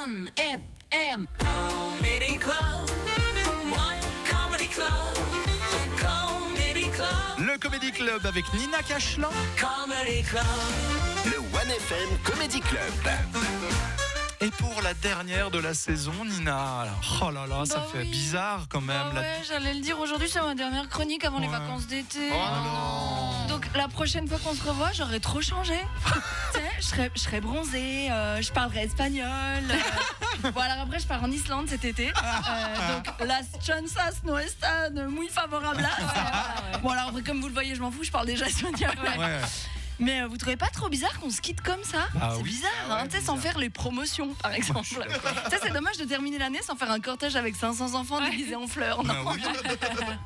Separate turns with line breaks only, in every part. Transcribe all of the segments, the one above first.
One FM Comedy Club. One Comedy Club. Comedy Club.
Le Comedy Club avec Nina Cachelin.
Comedy Club.
Le One FM Comedy Club.
Et pour la dernière de la saison, Nina, alors, oh là là, ça fait bizarre quand même.
Ouais, j'allais le dire, aujourd'hui c'est ma dernière chronique avant les vacances d'été. Donc la prochaine fois qu'on se revoit, j'aurais trop changé. Tu sais, je serais bronzée, je parlerais espagnol. Bon, alors après, je pars en Islande cet été. Donc las chances no están muy favorables. Bon, alors après, comme vous le voyez, je m'en fous, je parle déjà espagnol.
Ouais.
Mais vous trouvez pas trop bizarre qu'on se quitte comme ça? C'est bizarre, hein, tu sais, sans faire les promotions, par exemple. Tu sais, c'est dommage de terminer l'année sans faire un cortège avec 500 enfants déguisés en fleurs. Non.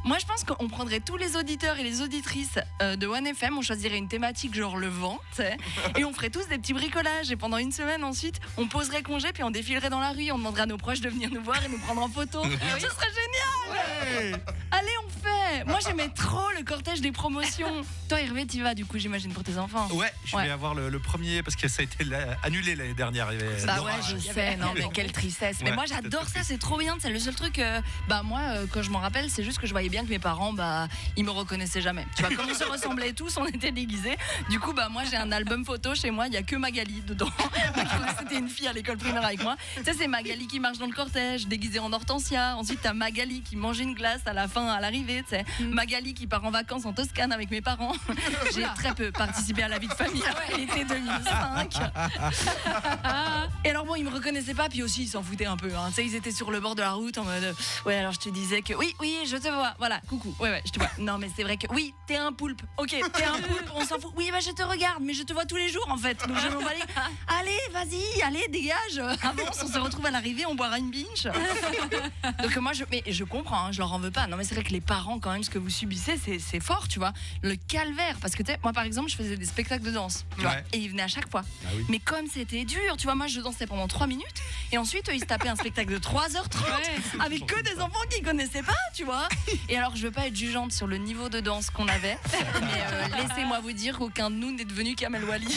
Moi, je pense qu'on prendrait tous les auditeurs et les auditrices de One FM, on choisirait une thématique genre le vent, tu sais, et on ferait tous des petits bricolages. Et pendant une semaine, ensuite, on poserait congé, puis on défilerait dans la rue, on demanderait à nos proches de venir nous voir et nous prendre en photo. Ce serait génial! Allez, on fait! Moi, j'aimais trop le cortège des promotions. Toi, Hervé, t'y vas, du coup, j'imagine, pour tes enfants.
Ouais, je vais avoir le premier parce que ça a été annulé l'année dernière.
Bah ouais, je sais, non mais quelle tristesse. Mais moi j'adore ça, c'est trop bien. C'est le seul truc, moi quand je m'en rappelle, c'est juste que je voyais bien que mes parents, ils me reconnaissaient jamais. Tu vois, comme on se ressemblait tous, on était déguisés. Du coup, moi j'ai un album photo chez moi, il y a que Magali dedans. C'était une fille à l'école primaire avec moi. Tu sais, c'est Magali qui marche dans le cortège, déguisée en Hortensia. Ensuite, t'as Magali qui mange une glace à la fin, à l'arrivée. Tu sais, Magali qui part en vacances en Toscane avec mes parents. J'ai très peu participé à la vie de famille à l'été 2005. Et alors bon, ils me reconnaissaient pas, puis aussi ils s'en foutaient un peu. Tu sais, ils étaient sur le bord de la route en mode ouais, alors je te disais que oui, je te vois. Voilà, coucou. Ouais, je te vois. Non, mais c'est vrai que oui, t'es un poulpe. Ok, t'es un poulpe, on s'en fout. Oui, je te regarde, mais je te vois tous les jours en fait. Donc je m'en bats les... Allez, vas-y, allez, dégage. Avance, on se retrouve à l'arrivée, on boira une binge. Donc moi, je comprends, je leur en veux pas. Non, mais c'est vrai que les parents, quand même, ce que vous subissez, c'est fort, tu vois. Le calvaire, parce que tu sais, moi par exemple, je faisais des spectacles de danse, tu vois, et ils venaient à chaque fois. Mais comme c'était dur, tu vois, moi je dansais pendant 3 minutes et ensuite ils se tapaient un spectacle de 3h30 avec que des enfants qu'ils connaissaient pas, tu vois. Et alors je veux pas être jugeante sur le niveau de danse qu'on avait, mais laissez-moi vous dire qu'aucun de nous n'est devenu Kamel Wally,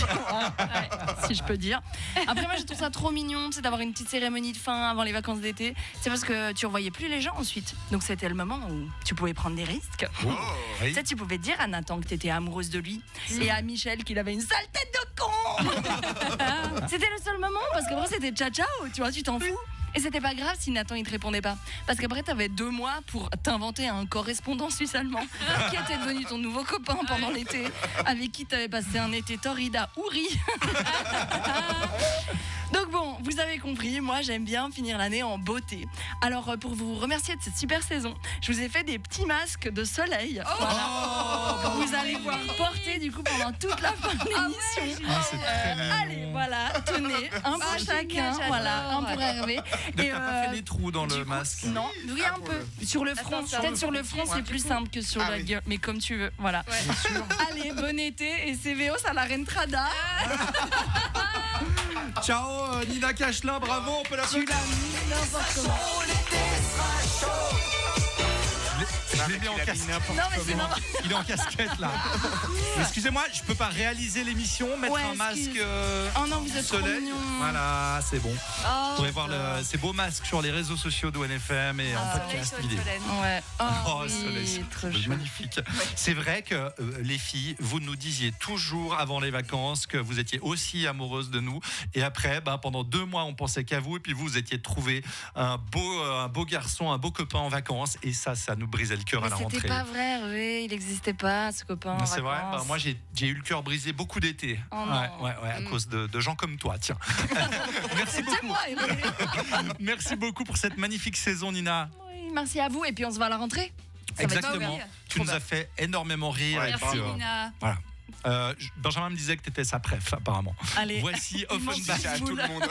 si je peux dire. Après moi je trouve ça trop mignon, c'est d'avoir une petite cérémonie de fin avant les vacances d'été. C'est parce que tu revoyais plus les gens ensuite, donc c'était le moment où tu pouvais prendre des risques. Tu sais, tu pouvais dire à Nathan que t'étais amoureuse de lui et à Michel qu'il avait une sale tête de con. C'était le seul moment, parce qu'après c'était ciao, tu vois, tu t'en fous. Et c'était pas grave si Nathan il te répondait pas, parce qu'après t'avais 2 mois pour t'inventer un correspondant suisse-allemand qui était devenu ton nouveau copain pendant l'été, avec qui t'avais passé un été torride à Ouri. Donc bon, vous avez compris, moi j'aime bien finir l'année en beauté. Alors pour vous remercier de cette super saison, je vous ai fait des petits masques de soleil. Vous allez pouvoir porter du coup pendant toute la fin de l'émission.
C'est très mignon.
Allez, voilà, tenez, un pour chacun, voilà, un pour Hervé.
Donc t'as pas fait des trous dans le masque?
Non, oui, un peu. Sur le front, peut-être sur le front c'est plus simple que sur la gueule, mais comme tu veux, voilà. Allez, bon été et CVO, ça la rentrada.
Ciao Nina Cachelin, bravo, on peut l'applaudir. Je l'ai mis en casquette.
Non, mais c'est normal.
Il est en casquette là. Excusez-moi, je peux pas réaliser l'émission, mettre un masque
oh non, vous êtes trop
soleil.
mignon.
Voilà, c'est bon. Vous pourrez voir ces beaux masques sur les réseaux sociaux de OneFM et en podcast vidéo.
Ouais.
Soleil,
trop
c'est
chou.
magnifique. C'est vrai que les filles, vous nous disiez toujours avant les vacances que vous étiez aussi amoureuses de nous. Et après, pendant 2 mois, on pensait qu'à vous. Et puis vous étiez trouvé un beau garçon, un beau copain en vacances. Et ça nous brisait le cœur à la rentrée.
C'était pas vrai, Hervé, il n'existait pas ce copain.
C'est vrai, moi j'ai eu le cœur brisé beaucoup d'été. Ouais, à cause de gens comme toi, tiens. Merci beaucoup.
Moi, Hervé.
Merci beaucoup pour cette magnifique saison, Nina.
Oui, merci à vous, et puis on se voit à la rentrée. Ça
Exactement. Tu nous as fait énormément rire.
Merci Nina.
Voilà. Benjamin me disait que tu étais sa préf, apparemment.
Allez.
Voici Offenbach.
À tout le monde.